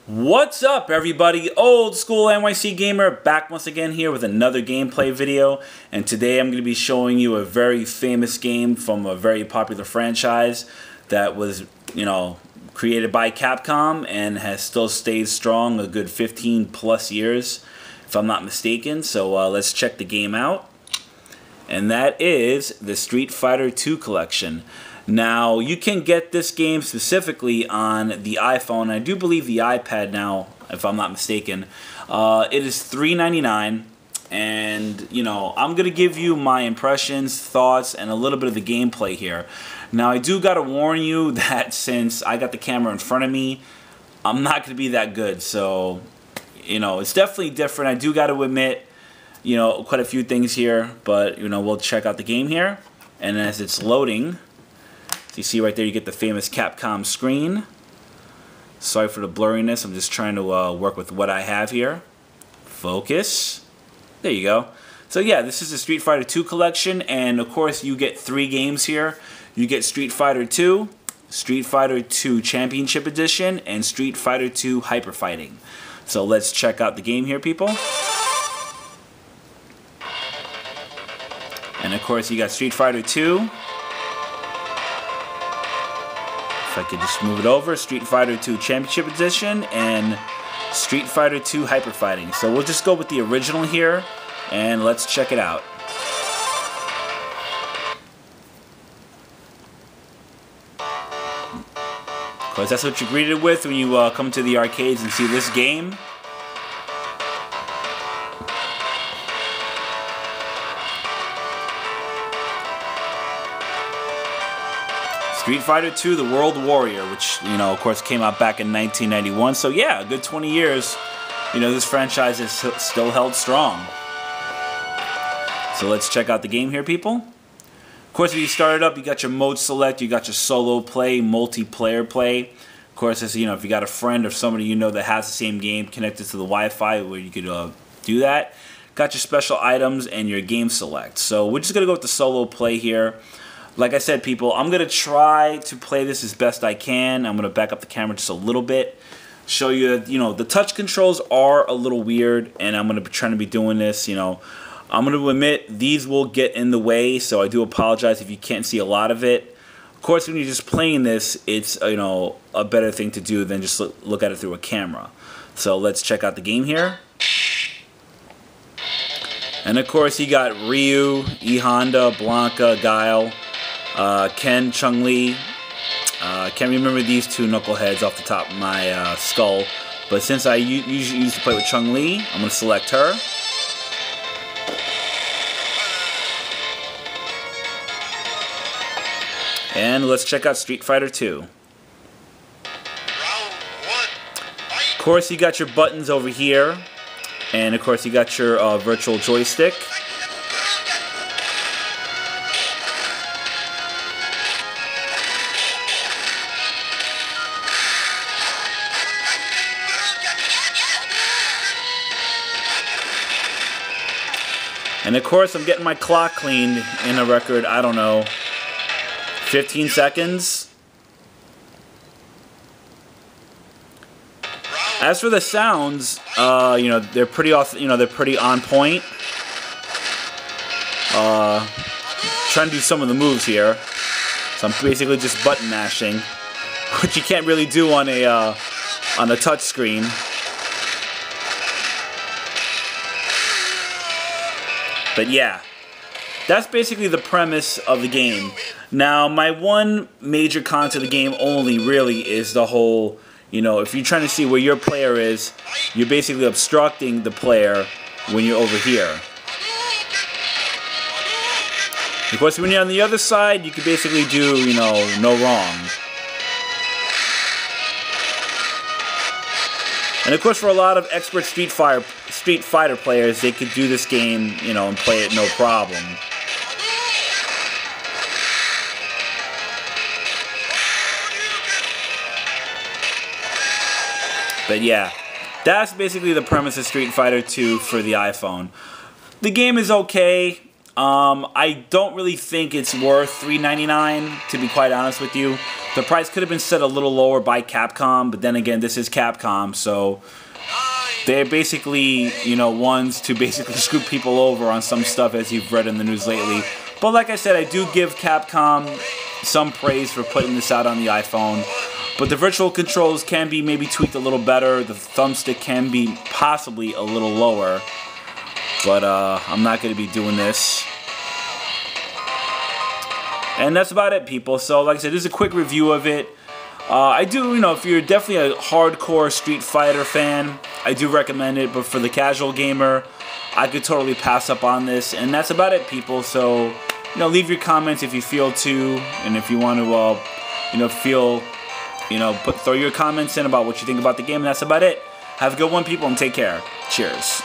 What's up, everybody? Old School NYC Gamer back once again here with another gameplay video, and today I'm going to be showing you a very famous game from a very popular franchise that was, created by Capcom and has still stayed strong a good 15 plus years, if I'm not mistaken. So let's check the game out, and that is the Street Fighter II collection. Now, you can get this game specifically on the iPhone, and I do believe the iPad now, if I'm not mistaken. It is $3.99, and, I'm going to give you my impressions, thoughts, and a little bit of the gameplay here. Now, I do got to warn you that since I got the camera in front of me, I'm not going to be that good, so, it's definitely different. I do got to admit, quite a few things here, but, we'll check out the game here, and as it's loading, so you see right there, you get the famous Capcom screen. Sorry for the blurriness. I'm just trying to work with what I have here. Focus. There you go. So yeah, this is the Street Fighter II collection, and of course you get 3 games here. You get Street Fighter II, Street Fighter II Championship Edition, and Street Fighter II Hyper Fighting. So let's check out the game here, people. And of course you got Street Fighter II. If I could just move it over, Street Fighter II Championship Edition and Street Fighter II Hyper Fighting. So we'll just go with the original here, and let's check it out. Because that's what you're greeted with when you come to the arcades and see this game. Street Fighter II, The World Warrior, which, of course came out back in 1991. So yeah, a good 20 years, this franchise is still held strong. So let's check out the game here, people. Of course, if you start it up, you got your mode select, you got your solo play, multiplayer play. Of course, if you got a friend or somebody that has the same game connected to the Wi-Fi where you could do that. Got your special items and your game select. So we're just going to go with the solo play here. Like I said, people, I'm going to try to play this as best I can. I'm going to back up the camera just a little bit. Show you that, the touch controls are a little weird, and I'm going to be trying to be doing this, I'm going to admit these will get in the way, so I do apologize if you can't see a lot of it. Of course, when you're just playing this, it's, a better thing to do than just look at it through a camera. So let's check out the game here. And of course, you got Ryu, E Honda, Blanca, Guile, Ken, Chun-Li. Can't remember these two knuckleheads off the top of my skull, but since I usually used to play with Chun-Li, I'm going to select her. And let's check out Street Fighter II. Of course, you got your buttons over here, and of course you got your virtual joystick. And of course, I'm getting my clock cleaned in a record, I don't know, 15 seconds. As for the sounds, they're pretty they're pretty on point. Trying to do some of the moves here, so I'm basically just button mashing, which you can't really do on a touch screen. But yeah, that's basically the premise of the game. Now, my one major con to the game only really is the whole, if you're trying to see where your player is, you're basically obstructing the player when you're over here. Of course, when you're on the other side, you can basically do, no wrong. And of course, for a lot of expert Street Fighter players, they could do this game, and play it no problem. But yeah, that's basically the premise of Street Fighter II for the iPhone. The game is okay. I don't really think it's worth $3.99, to be quite honest with you. The price could have been set a little lower by Capcom, but then again, this is Capcom, so they're basically, you know, ones to basically screw people over on some stuff, as you've read in the news lately. But like I said, I do give Capcom some praise for putting this out on the iPhone. But the virtual controls can be maybe tweaked a little better. The thumbstick can be possibly a little lower. But I'm not going to be doing this. And that's about it, people. So like I said, this is a quick review of it. I do, you know, if you're definitely a hardcore Street Fighter fan, I do recommend it. But for the casual gamer, I could totally pass up on this. And that's about it, people. So, you know, leave your comments if you feel to. And if you want to, you know, throw your comments in about what you think about the game. And that's about it. Have a good one, people, and take care. Cheers.